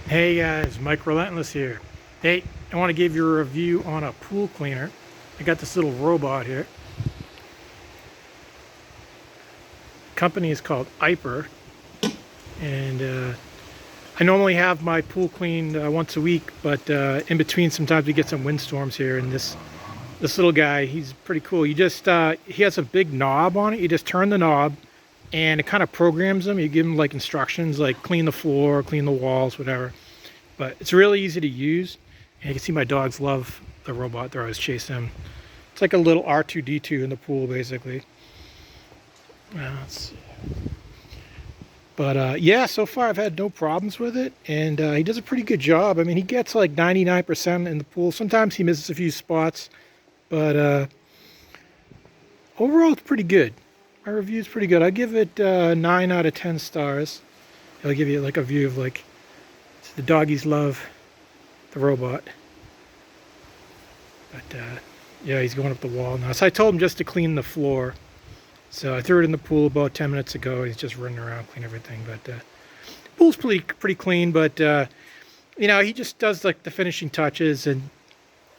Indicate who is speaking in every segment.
Speaker 1: Hey guys, Mike Relentless here. Hey, I want to give you a review on a pool cleaner. I got this little robot here. Company is called Aiper, and I normally have my pool cleaned once a week, but in between sometimes we get some windstorms here, and this little guy, he's pretty cool. You just he has a big knob on it. You just turn the knob, and it kind of programs him. You give him like instructions, like clean the floor, clean the walls, whatever. But it's really easy to use. And you can see my dogs love the robot. They're always chasing him. It's like a little R2-D2 in the pool, basically. Let's see. But yeah, so far I've had no problems with it. And he does a pretty good job. I mean, he gets like 99% in the pool. Sometimes he misses a few spots. But overall, it's pretty good. My review is pretty good. I give it 9 out of 10 stars. I'll give you like a view of like the doggies love the robot. But yeah, he's going up the wall now. So I told him just to clean the floor. So I threw it in the pool about 10 minutes ago. He's just running around, clean everything. But pool's pretty clean. But you know, he just does like the finishing touches. And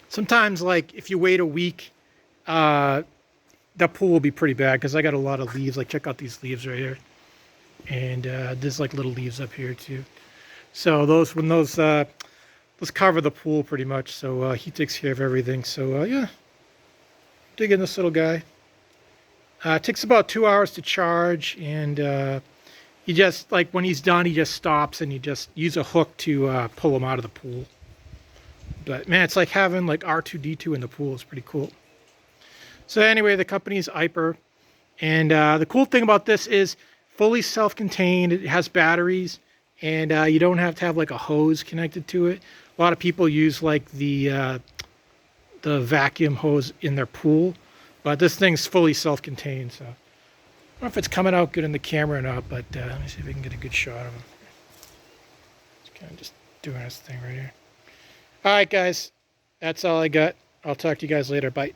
Speaker 1: sometimes, like if you wait a week, the pool will be pretty bad because I got a lot of leaves. Like check out these leaves right here, and there's like little leaves up here too. So those cover the pool pretty much. So he takes care of everything. So yeah, digging this little guy. It takes about 2 hours to charge, and he just like when he's done, he just stops and you just use a hook to pull him out of the pool. But man, it's like having like R2-D2 in the pool. It's pretty cool. So anyway, the company is Aiper, and the cool thing about this is fully self-contained. It has batteries. And you don't have to have like a hose connected to it. A lot of people use like the vacuum hose in their pool, but this thing's fully self-contained. So I don't know if it's coming out good in the camera or not, but let me see if we can get a good shot of him. It's kind of just doing his thing right here. All right, guys, that's all I got. I'll talk to you guys later. Bye.